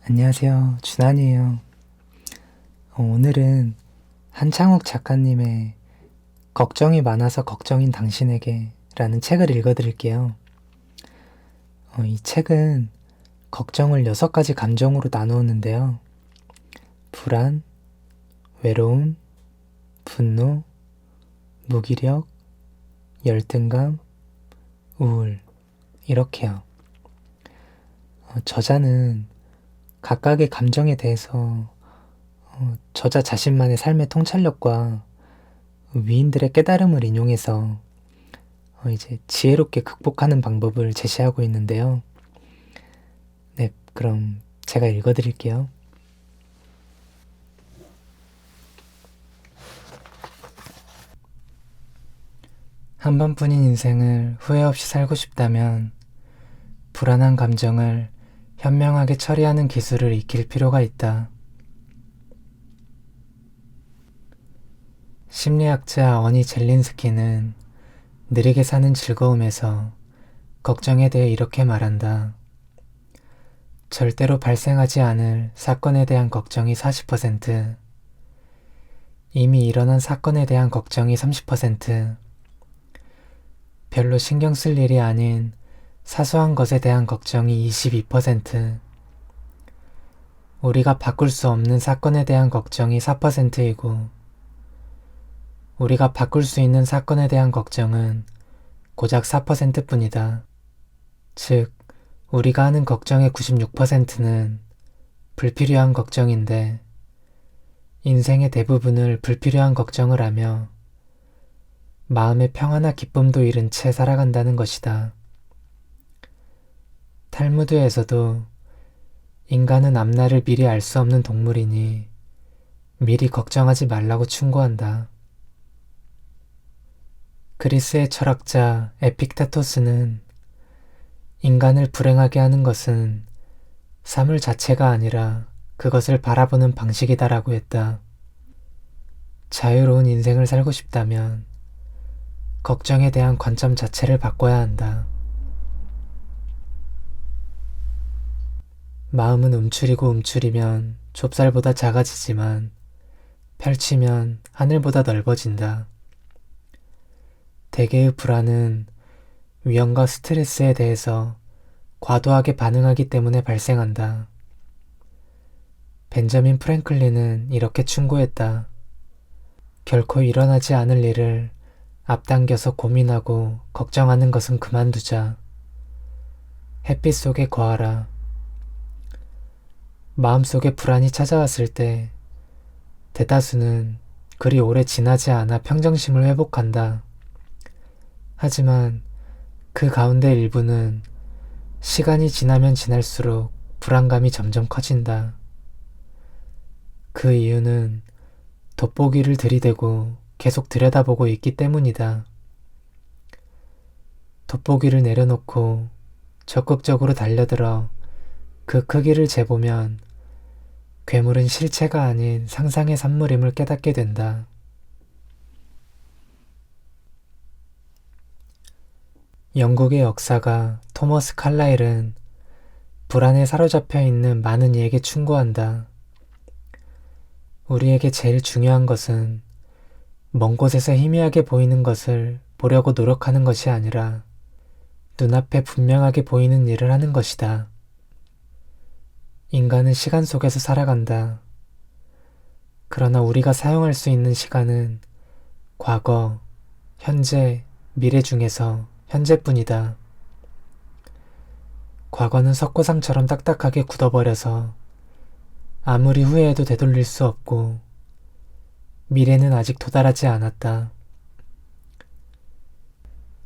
안녕하세요. 준환이에요. 오늘은 한창욱 작가님의 걱정이 많아서 걱정인 당신에게 라는 책을 읽어드릴게요. 이 책은 걱정을 6가지 감정으로 나누었는데요. 불안, 외로움, 분노, 무기력, 열등감, 우울, 이렇게요. 저자는 각각의 감정에 대해서 저자 자신만의 삶의 통찰력과 위인들의 깨달음을 인용해서 이제 지혜롭게 극복하는 방법을 제시하고 있는데요. 네, 그럼 제가 읽어드릴게요. 한 번뿐인 인생을 후회 없이 살고 싶다면 불안한 감정을 현명하게 처리하는 기술을 익힐 필요가 있다. 심리학자 어니 젤린스키는 느리게 사는 즐거움에서 걱정에 대해 이렇게 말한다. 절대로 발생하지 않을 사건에 대한 걱정이 40%, 이미 일어난 사건에 대한 걱정이 30%, 별로 신경 쓸 일이 아닌 사소한 것에 대한 걱정이 22%, 우리가 바꿀 수 없는 사건에 대한 걱정이 4%이고, 우리가 바꿀 수 있는 사건에 대한 걱정은 고작 4%뿐이다. 즉, 우리가 하는 걱정의 96%는 불필요한 걱정인데, 인생의 대부분을 불필요한 걱정을 하며 마음의 평화나 기쁨도 잃은 채 살아간다는 것이다. 탈무드에서도 인간은 앞날을 미리 알 수 없는 동물이니 미리 걱정하지 말라고 충고한다. 그리스의 철학자 에픽테토스는 인간을 불행하게 하는 것은 사물 자체가 아니라 그것을 바라보는 방식이다라고 했다. 자유로운 인생을 살고 싶다면 걱정에 대한 관점 자체를 바꿔야 한다. 마음은 움츠리면 좁쌀보다 작아지지만 펼치면 하늘보다 넓어진다. 대개의 불안은 위험과 스트레스에 대해서 과도하게 반응하기 때문에 발생한다. 벤자민 프랭클린은 이렇게 충고했다. 결코 일어나지 않을 일을 앞당겨서 고민하고 걱정하는 것은 그만두자. 햇빛 속에 거하라. 마음속에 불안이 찾아왔을 때 대다수는 그리 오래 지나지 않아 평정심을 회복한다. 하지만 그 가운데 일부는 시간이 지나면 지날수록 불안감이 점점 커진다. 그 이유는 돋보기를 들이대고 계속 들여다보고 있기 때문이다. 돋보기를 내려놓고 적극적으로 달려들어 그 크기를 재보면 괴물은 실체가 아닌 상상의 산물임을 깨닫게 된다. 영국의 역사가 토머스 칼라일은 불안에 사로잡혀 있는 많은 이에게 충고한다. 우리에게 제일 중요한 것은 먼 곳에서 희미하게 보이는 것을 보려고 노력하는 것이 아니라 눈앞에 분명하게 보이는 일을 하는 것이다. 인간은 시간 속에서 살아간다. 그러나 우리가 사용할 수 있는 시간은 과거, 현재, 미래 중에서 현재뿐이다. 과거는 석고상처럼 딱딱하게 굳어버려서 아무리 후회해도 되돌릴 수 없고 미래는 아직 도달하지 않았다.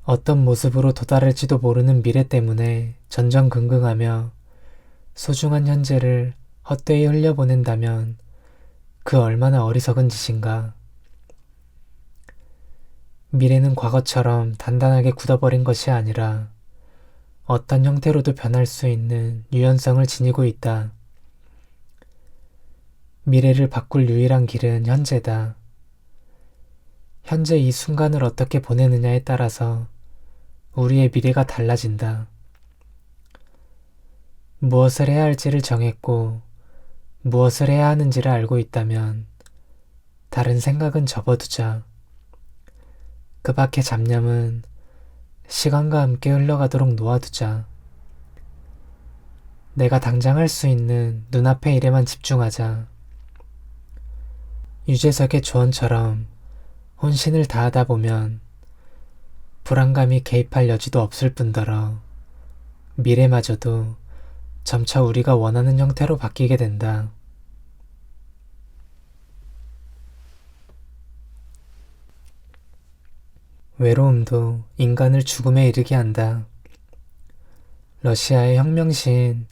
어떤 모습으로 도달할지도 모르는 미래 때문에 전전긍긍하며 소중한 현재를 헛되이 흘려보낸다면 그 얼마나 어리석은 짓인가. 미래는 과거처럼 단단하게 굳어버린 것이 아니라 어떤 형태로도 변할 수 있는 유연성을 지니고 있다. 미래를 바꿀 유일한 길은 현재다. 현재 이 순간을 어떻게 보내느냐에 따라서 우리의 미래가 달라진다. 무엇을 해야 할지를 정했고 무엇을 해야 하는지를 알고 있다면 다른 생각은 접어두자. 그 밖의 잡념은 시간과 함께 흘러가도록 놓아두자. 내가 당장 할 수 있는 눈앞의 일에만 집중하자. 유재석의 조언처럼 혼신을 다하다 보면 불안감이 개입할 여지도 없을 뿐더러 미래마저도 점차 우리가 원하는 형태로 바뀌게 된다. 외로움도 인간을 죽음에 이르게 한다. 러시아의 혁명시인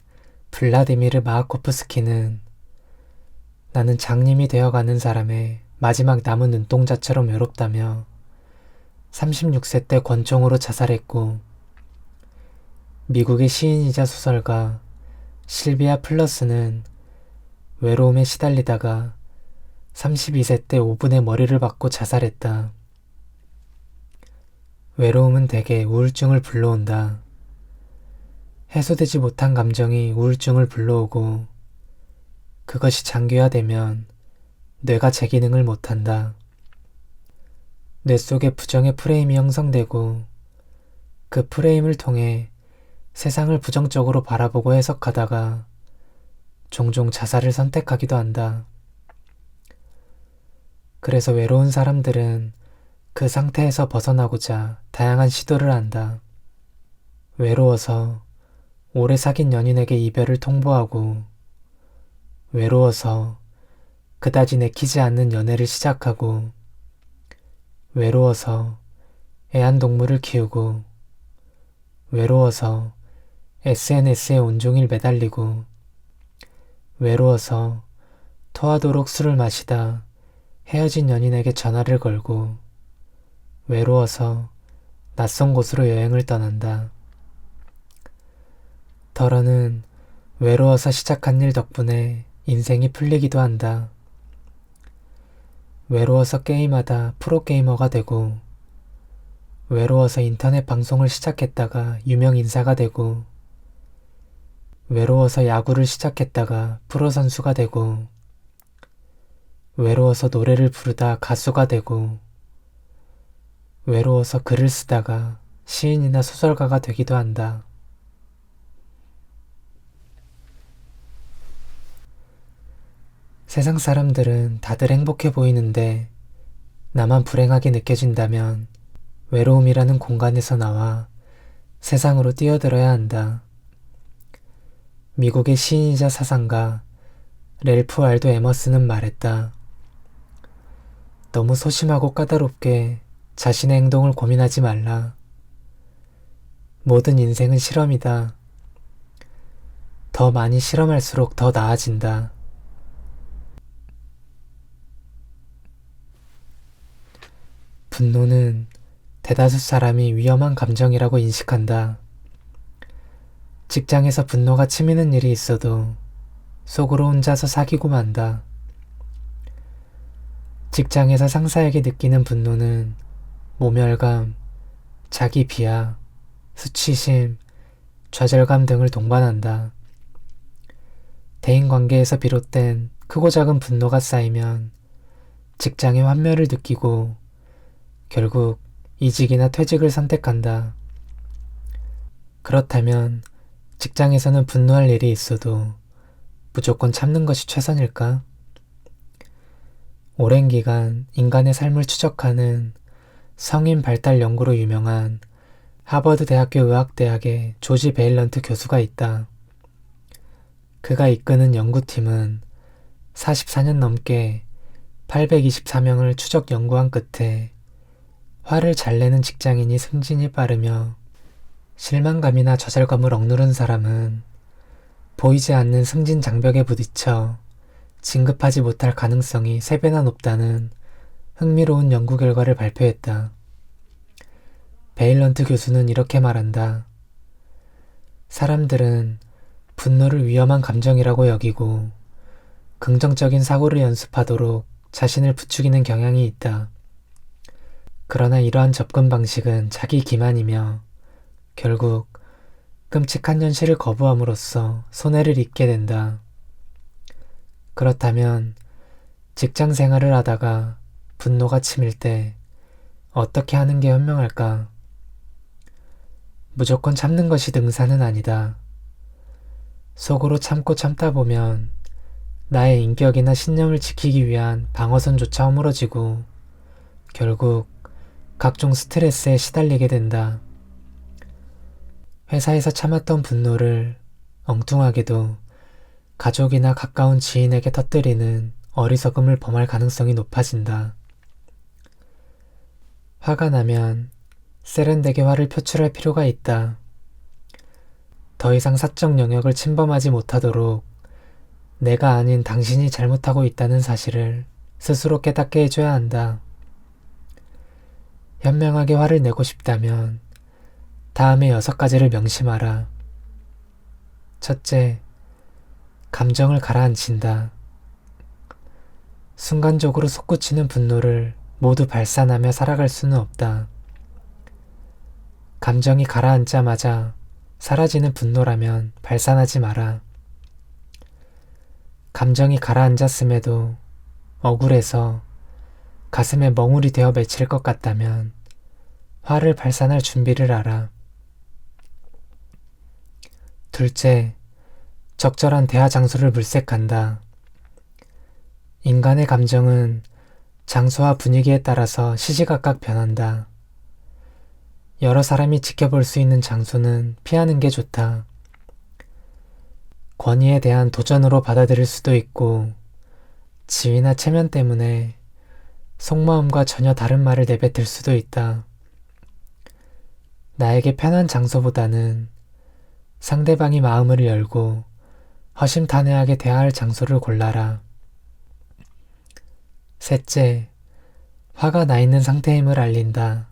블라디미르 마하코프스키는 나는 장님이 되어가는 사람의 마지막 남은 눈동자처럼 외롭다며 36세 때 권총으로 자살했고, 미국의 시인이자 소설가 실비아 플러스는 외로움에 시달리다가 32세 때 오븐에 머리를 박고 자살했다. 외로움은 대개 우울증을 불러온다. 해소되지 못한 감정이 우울증을 불러오고 그것이 장기화되면 뇌가 제 기능을 못한다. 뇌 속에 부정의 프레임이 형성되고 그 프레임을 통해 세상을 부정적으로 바라보고 해석하다가 종종 자살을 선택하기도 한다. 그래서 외로운 사람들은 그 상태에서 벗어나고자 다양한 시도를 한다. 외로워서 오래 사귄 연인에게 이별을 통보하고, 외로워서 그다지 내키지 않는 연애를 시작하고, 외로워서 애완동물을 키우고, 외로워서 SNS에 온종일 매달리고, 외로워서 토하도록 술을 마시다 헤어진 연인에게 전화를 걸고, 외로워서 낯선 곳으로 여행을 떠난다. 더러는 외로워서 시작한 일 덕분에 인생이 풀리기도 한다. 외로워서 게임하다 프로게이머가 되고, 외로워서 인터넷 방송을 시작했다가 유명 인사가 되고, 외로워서 야구를 시작했다가 프로 선수가 되고, 외로워서 노래를 부르다 가수가 되고, 외로워서 글을 쓰다가 시인이나 소설가가 되기도 한다. 세상 사람들은 다들 행복해 보이는데 나만 불행하게 느껴진다면 외로움이라는 공간에서 나와 세상으로 뛰어들어야 한다. 미국의 시인이자 사상가 랠프 알도 에머슨은 말했다. 너무 소심하고 까다롭게 자신의 행동을 고민하지 말라. 모든 인생은 실험이다. 더 많이 실험할수록 더 나아진다. 분노는 대다수 사람이 위험한 감정이라고 인식한다. 직장에서 분노가 치미는 일이 있어도 속으로 혼자서 사귀고 만다. 직장에서 상사에게 느끼는 분노는 모멸감, 자기 비하, 수치심, 좌절감 등을 동반한다. 대인관계에서 비롯된 크고 작은 분노가 쌓이면 직장의 환멸을 느끼고 결국 이직이나 퇴직을 선택한다. 그렇다면 직장에서는 분노할 일이 있어도 무조건 참는 것이 최선일까? 오랜 기간 인간의 삶을 추적하는 성인 발달 연구로 유명한 하버드 대학교 의학대학의 조지 베일런트 교수가 있다. 그가 이끄는 연구팀은 44년 넘게 824명을 추적 연구한 끝에 화를 잘 내는 직장인이 승진이 빠르며 실망감이나 좌절감을 억누른 사람은 보이지 않는 승진 장벽에 부딪혀 진급하지 못할 가능성이 3배나 높다는 흥미로운 연구 결과를 발표했다. 베일런트 교수는 이렇게 말한다. 사람들은 분노를 위험한 감정이라고 여기고 긍정적인 사고를 연습하도록 자신을 부추기는 경향이 있다. 그러나 이러한 접근 방식은 자기 기만이며 결국 끔찍한 현실을 거부함으로써 손해를 입게 된다. 그렇다면 직장 생활을 하다가 분노가 치밀 때 어떻게 하는 게 현명할까? 무조건 참는 것이 능사는 아니다. 속으로 참고 참다 보면 나의 인격이나 신념을 지키기 위한 방어선조차 허물어지고 결국 각종 스트레스에 시달리게 된다. 회사에서 참았던 분노를 엉뚱하게도 가족이나 가까운 지인에게 터뜨리는 어리석음을 범할 가능성이 높아진다. 화가 나면 세련되게 화를 표출할 필요가 있다. 더 이상 사적 영역을 침범하지 못하도록 내가 아닌 당신이 잘못하고 있다는 사실을 스스로 깨닫게 해줘야 한다. 현명하게 화를 내고 싶다면 다음의 6가지를 명심하라. 첫째, 감정을 가라앉힌다. 순간적으로 솟구치는 분노를 모두 발산하며 살아갈 수는 없다. 감정이 가라앉자마자 사라지는 분노라면 발산하지 마라. 감정이 가라앉았음에도 억울해서 가슴에 멍울이 되어 맺힐 것 같다면 화를 발산할 준비를 하라. 둘째, 적절한 대화 장소를 물색한다. 인간의 감정은 장소와 분위기에 따라서 시시각각 변한다. 여러 사람이 지켜볼 수 있는 장소는 피하는 게 좋다. 권위에 대한 도전으로 받아들일 수도 있고 지위나 체면 때문에 속마음과 전혀 다른 말을 내뱉을 수도 있다. 나에게 편한 장소보다는 상대방이 마음을 열고 허심탄회하게 대화할 장소를 골라라. 셋째, 화가 나 있는 상태임을 알린다.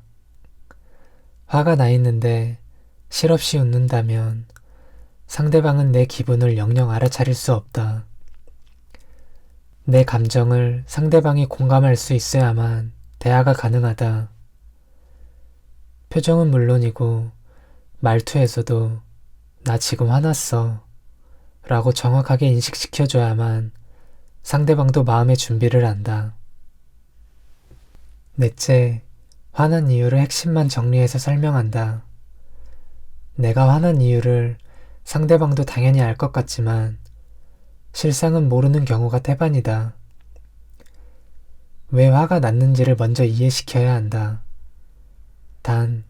화가 나 있는데 실없이 웃는다면 상대방은 내 기분을 영영 알아차릴 수 없다. 내 감정을 상대방이 공감할 수 있어야만 대화가 가능하다. 표정은 물론이고 말투에서도 나 지금 화났어 라고 정확하게 인식시켜줘야만 상대방도 마음의 준비를 한다. 넷째, 화난 이유를 핵심만 정리해서 설명한다. 내가 화난 이유를 상대방도 당연히 알 것 같지만 실상은 모르는 경우가 태반이다. 왜 화가 났는지를 먼저 이해시켜야 한다. 단,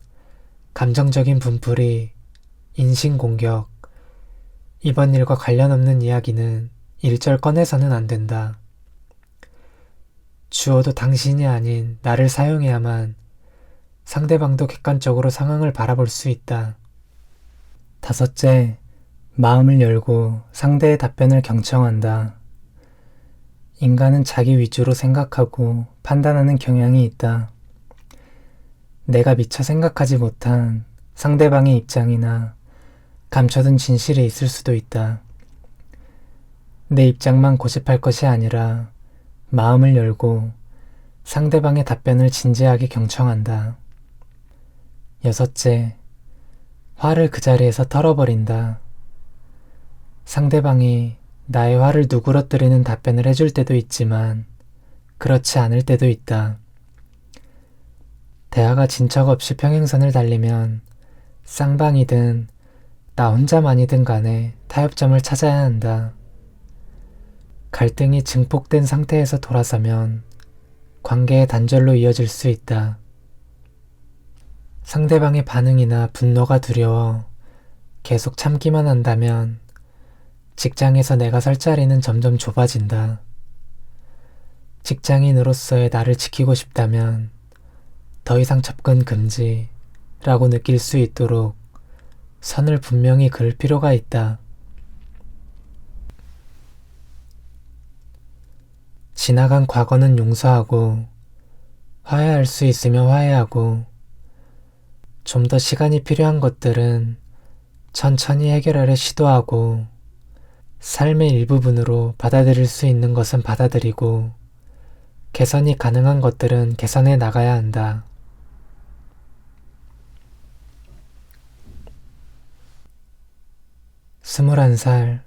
감정적인 분풀이, 인신공격, 이번 일과 관련 없는 이야기는 일절 꺼내서는 안 된다. 주어도 당신이 아닌 나를 사용해야만 상대방도 객관적으로 상황을 바라볼 수 있다. 다섯째, 마음을 열고 상대의 답변을 경청한다. 인간은 자기 위주로 생각하고 판단하는 경향이 있다. 내가 미처 생각하지 못한 상대방의 입장이나 감춰둔 진실이 있을 수도 있다. 내 입장만 고집할 것이 아니라 마음을 열고 상대방의 답변을 진지하게 경청한다. 여섯째, 화를 그 자리에서 털어버린다. 상대방이 나의 화를 누그러뜨리는 답변을 해줄 때도 있지만 그렇지 않을 때도 있다. 대화가 진척 없이 평행선을 달리면 쌍방이든 나 혼자만이든 간에 타협점을 찾아야 한다. 갈등이 증폭된 상태에서 돌아서면 관계의 단절로 이어질 수 있다. 상대방의 반응이나 분노가 두려워 계속 참기만 한다면 직장에서 내가 설 자리는 점점 좁아진다. 직장인으로서의 나를 지키고 싶다면 더 이상 접근 금지라고 느낄 수 있도록 선을 분명히 그을 필요가 있다. 지나간 과거는 용서하고 화해할 수 있으면 화해하고 좀 더 시간이 필요한 것들은 천천히 해결하려 시도하고 삶의 일부분으로 받아들일 수 있는 것은 받아들이고 개선이 가능한 것들은 개선해 나가야 한다. 21살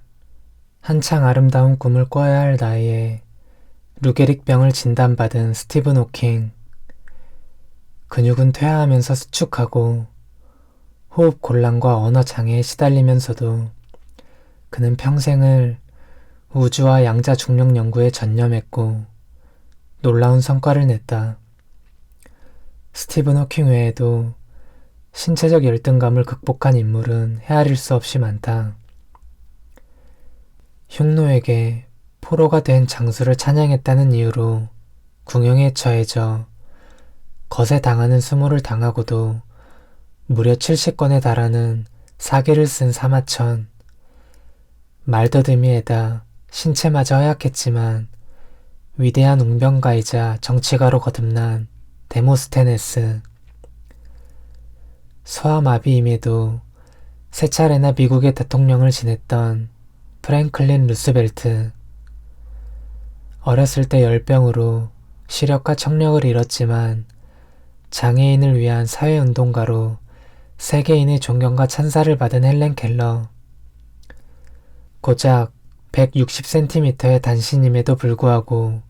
한창 아름다운 꿈을 꿔야 할 나이에 루게릭병을 진단받은 스티븐 호킹. 근육은 퇴화하면서 수축하고 호흡 곤란과 언어 장애에 시달리면서도 그는 평생을 우주와 양자 중력 연구에 전념했고 놀라운 성과를 냈다. 스티븐 호킹 외에도 신체적 열등감을 극복한 인물은 헤아릴 수 없이 많다. 흉노에게 포로가 된 장수를 찬양했다는 이유로 궁형에 처해져 거세 당하는 수모를 당하고도 무려 70권에 달하는 사기를 쓴 사마천. 말더듬이에다 신체마저 허약했지만 위대한 웅변가이자 정치가로 거듭난 데모스테네스. 소아마비임에도 세 차례나 미국의 대통령을 지냈던 프랭클린 루스벨트. 어렸을 때 열병으로 시력과 청력을 잃었지만 장애인을 위한 사회운동가로 세계인의 존경과 찬사를 받은 헬렌 켈러. 고작 160cm의 단신임에도 불구하고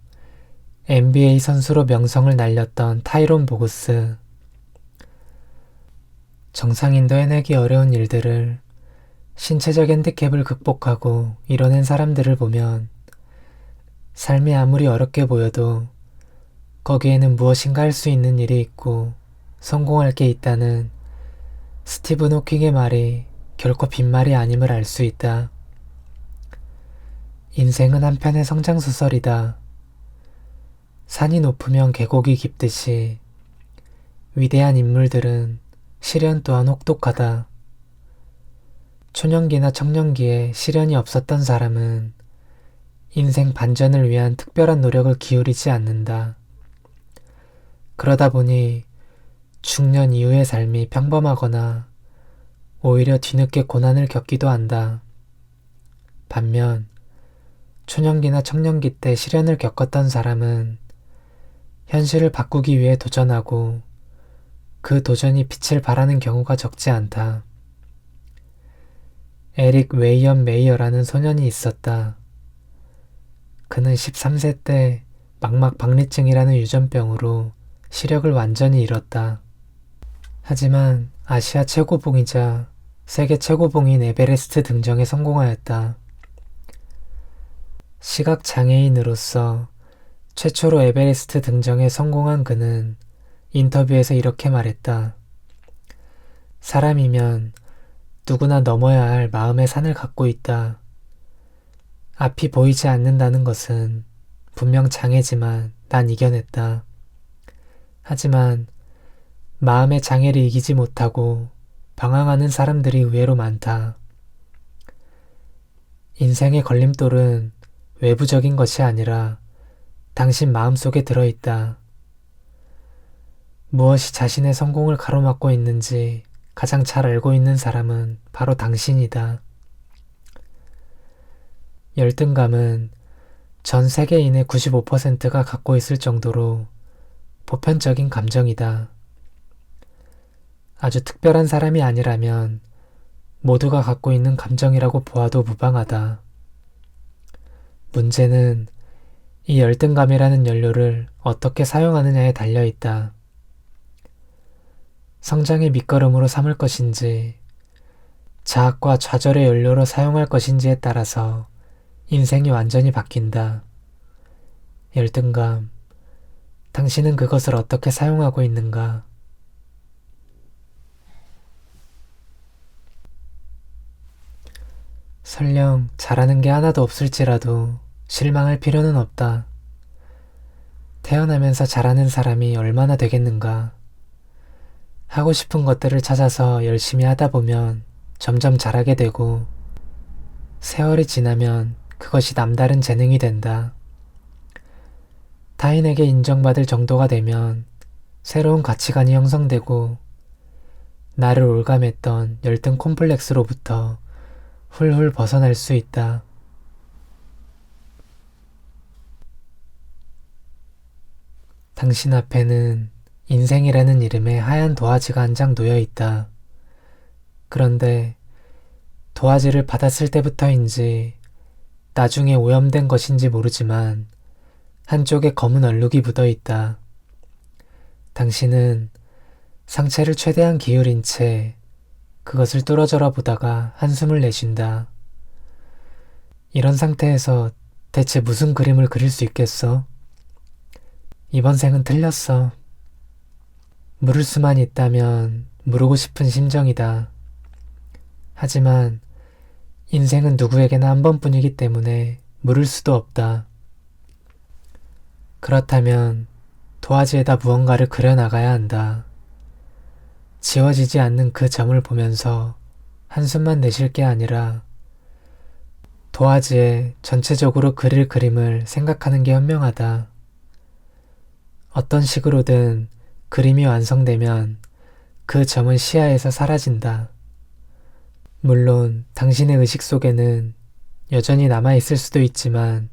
NBA 선수로 명성을 날렸던 타이론 보구스. 정상인도 해내기 어려운 일들을 신체적 핸디캡을 극복하고 이뤄낸 사람들을 보면 삶이 아무리 어렵게 보여도 거기에는 무엇인가 할 수 있는 일이 있고 성공할 게 있다는 스티븐 호킹의 말이 결코 빈말이 아님을 알 수 있다. 인생은 한편의 성장소설이다. 산이 높으면 계곡이 깊듯이 위대한 인물들은 시련 또한 혹독하다. 초년기나 청년기에 시련이 없었던 사람은 인생 반전을 위한 특별한 노력을 기울이지 않는다. 그러다 보니 중년 이후의 삶이 평범하거나 오히려 뒤늦게 고난을 겪기도 한다. 반면 초년기나 청년기 때 시련을 겪었던 사람은 현실을 바꾸기 위해 도전하고 그 도전이 빛을 발하는 경우가 적지 않다. 에릭 웨이엄 메이어라는 소년이 있었다. 그는 13세 때 망막박리증이라는 유전병으로 시력을 완전히 잃었다. 하지만 아시아 최고봉이자 세계 최고봉인 에베레스트 등정에 성공하였다. 시각장애인으로서 최초로 에베레스트 등정에 성공한 그는 인터뷰에서 이렇게 말했다. 사람이면 누구나 넘어야 할 마음의 산을 갖고 있다. 앞이 보이지 않는다는 것은 분명 장애지만 난 이겨냈다. 하지만 마음의 장애를 이기지 못하고 방황하는 사람들이 의외로 많다. 인생의 걸림돌은 외부적인 것이 아니라 당신 마음속에 들어있다. 무엇이 자신의 성공을 가로막고 있는지 가장 잘 알고 있는 사람은 바로 당신이다. 열등감은 전 세계인의 95%가 갖고 있을 정도로 보편적인 감정이다. 아주 특별한 사람이 아니라면 모두가 갖고 있는 감정이라고 보아도 무방하다. 문제는 이 열등감이라는 연료를 어떻게 사용하느냐에 달려있다. 성장의 밑거름으로 삼을 것인지 자학과 좌절의 연료로 사용할 것인지에 따라서 인생이 완전히 바뀐다. 열등감, 당신은 그것을 어떻게 사용하고 있는가? 설령 잘하는 게 하나도 없을지라도 실망할 필요는 없다. 태어나면서 잘하는 사람이 얼마나 되겠는가? 하고 싶은 것들을 찾아서 열심히 하다 보면 점점 잘하게 되고 세월이 지나면 그것이 남다른 재능이 된다. 타인에게 인정받을 정도가 되면 새로운 가치관이 형성되고 나를 올감했던 열등 콤플렉스로부터 훌훌 벗어날 수 있다. 당신 앞에는 인생이라는 이름의 하얀 도화지가 한 장 놓여 있다. 그런데 도화지를 받았을 때부터인지 나중에 오염된 것인지 모르지만 한쪽에 검은 얼룩이 묻어 있다. 당신은 상체를 최대한 기울인 채 그것을 뚫어져라 보다가 한숨을 내쉰다. 이런 상태에서 대체 무슨 그림을 그릴 수 있겠어? 이번 생은 틀렸어. 물을 수만 있다면 물고 싶은 심정이다. 하지만 인생은 누구에게나 한 번뿐이기 때문에 물을 수도 없다. 그렇다면 도화지에다 무언가를 그려나가야 한다. 지워지지 않는 그 점을 보면서 한숨만 내쉴 게 아니라 도화지에 전체적으로 그릴 그림을 생각하는 게 현명하다. 어떤 식으로든 그림이 완성되면 그 점은 시야에서 사라진다. 물론 당신의 의식 속에는 여전히 남아있을 수도 있지만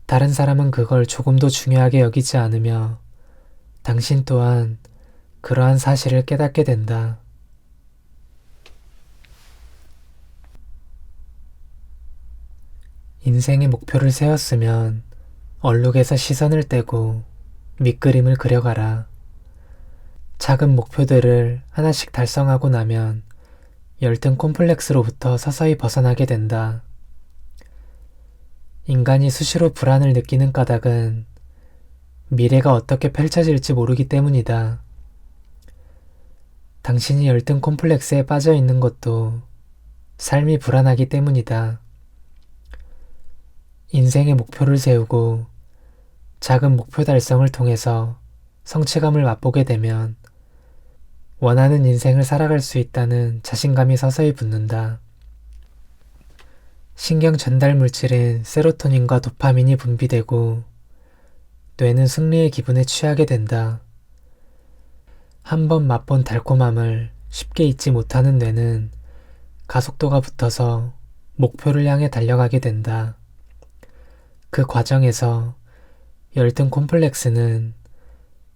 다른 사람은 그걸 조금도 중요하게 여기지 않으며 당신 또한 그러한 사실을 깨닫게 된다. 인생의 목표를 세웠으면 얼룩에서 시선을 떼고 밑그림을 그려가라. 작은 목표들을 하나씩 달성하고 나면 열등 콤플렉스로부터 서서히 벗어나게 된다. 인간이 수시로 불안을 느끼는 까닭은 미래가 어떻게 펼쳐질지 모르기 때문이다. 당신이 열등 콤플렉스에 빠져 있는 것도 삶이 불안하기 때문이다. 인생의 목표를 세우고 작은 목표 달성을 통해서 성취감을 맛보게 되면 원하는 인생을 살아갈 수 있다는 자신감이 서서히 붙는다. 신경 전달 물질인 세로토닌과 도파민이 분비되고 뇌는 승리의 기분에 취하게 된다. 한 번 맛본 달콤함을 쉽게 잊지 못하는 뇌는 가속도가 붙어서 목표를 향해 달려가게 된다. 그 과정에서 열등 콤플렉스는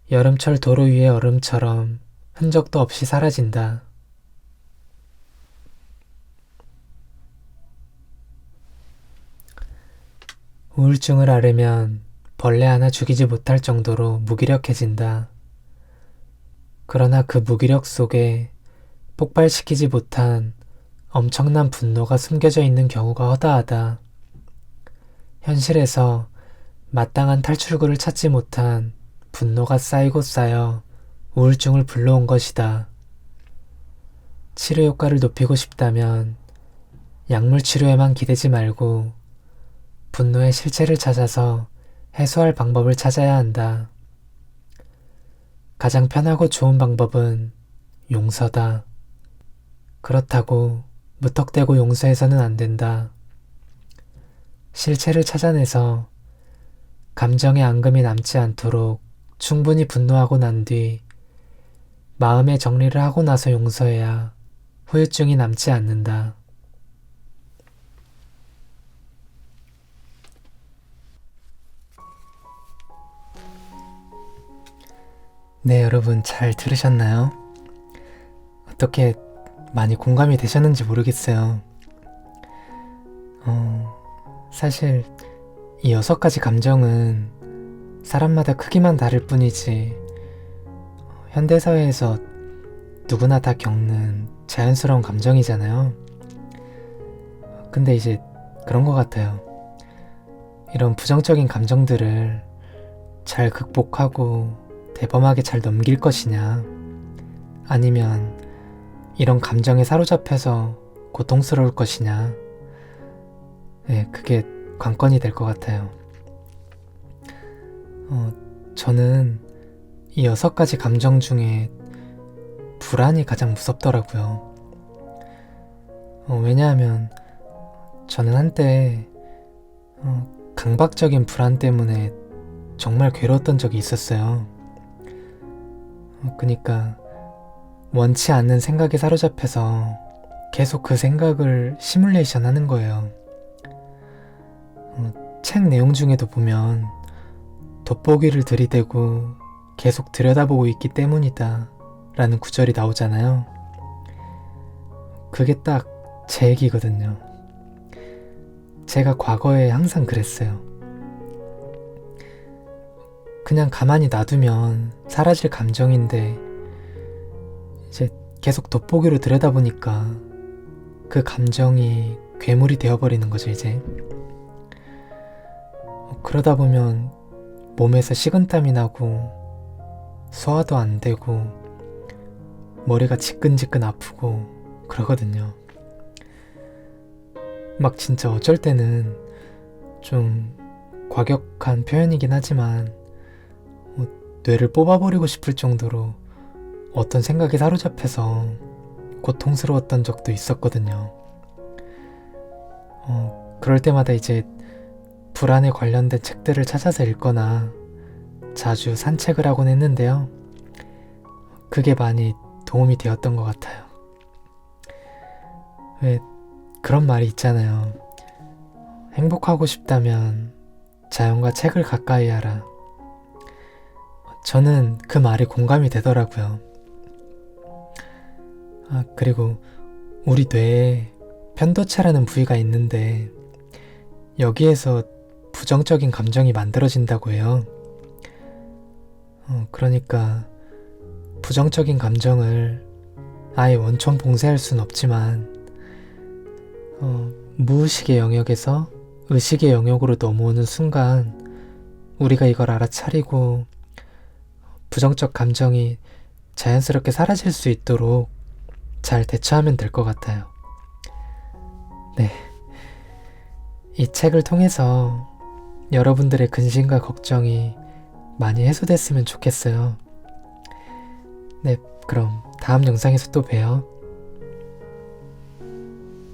여름철 도로 위의 얼음처럼 흔적도 없이 사라진다. 우울증을 앓으면 벌레 하나 죽이지 못할 정도로 무기력해진다. 그러나 그 무기력 속에 폭발시키지 못한 엄청난 분노가 숨겨져 있는 경우가 허다하다. 현실에서 마땅한 탈출구를 찾지 못한 분노가 쌓이고 쌓여 우울증을 불러온 것이다. 치료 효과를 높이고 싶다면 약물 치료에만 기대지 말고 분노의 실체를 찾아서 해소할 방법을 찾아야 한다. 가장 편하고 좋은 방법은 용서다. 그렇다고 무턱대고 용서해서는 안 된다. 실체를 찾아내서 감정의 앙금이 남지 않도록 충분히 분노하고 난 뒤 마음의 정리를 하고 나서 용서해야 후유증이 남지 않는다. 네, 여러분 잘 들으셨나요? 어떻게 많이 공감이 되셨는지 모르겠어요. 사실 이 6가지 감정은 사람마다 크기만 다를 뿐이지 현대사회에서 누구나 다 겪는 자연스러운 감정이잖아요. 근데 이제 그런 것 같아요. 이런 부정적인 감정들을 잘 극복하고 대범하게 잘 넘길 것이냐, 아니면 이런 감정에 사로잡혀서 고통스러울 것이냐, 네, 그게 관건이 될 것 같아요. 저는 이 6가지 감정 중에 불안이 가장 무섭더라고요. 왜냐하면 저는 한때 강박적인 불안 때문에 정말 괴로웠던 적이 있었어요. 그러니까 원치 않는 생각에 사로잡혀서 계속 그 생각을 시뮬레이션 하는 거예요. 책 내용 중에도 보면 돋보기를 들이대고 계속 들여다보고 있기 때문이다 라는 구절이 나오잖아요. 그게 딱 제 얘기거든요. 제가 과거에 항상 그랬어요. 그냥 가만히 놔두면 사라질 감정인데 이제 계속 돋보기로 들여다보니까 그 감정이 괴물이 되어버리는 거죠, 이제. 그러다 보면 몸에서 식은땀이 나고 소화도 안 되고 머리가 지끈지끈 아프고 그러거든요. 막 진짜 어쩔 때는 좀 과격한 표현이긴 하지만 뇌를 뽑아버리고 싶을 정도로 어떤 생각에 사로잡혀서 고통스러웠던 적도 있었거든요. 그럴 때마다 이제 불안에 관련된 책들을 찾아서 읽거나 자주 산책을 하곤 했는데요. 그게 많이 도움이 되었던 것 같아요. 왜 그런 말이 있잖아요. 행복하고 싶다면 자연과 책을 가까이 하라. 저는 그 말이 공감이 되더라고요. 그리고 우리 뇌에 편도체라는 부위가 있는데 여기에서 부정적인 감정이 만들어진다고 해요. 그러니까 부정적인 감정을 아예 원천 봉쇄할 순 없지만 무의식의 영역에서 의식의 영역으로 넘어오는 순간 우리가 이걸 알아차리고 부정적 감정이 자연스럽게 사라질 수 있도록 잘 대처하면 될 것 같아요. 네. 이 책을 통해서 여러분들의 근심과 걱정이 많이 해소됐으면 좋겠어요. 네, 그럼 다음 영상에서 또 봬요.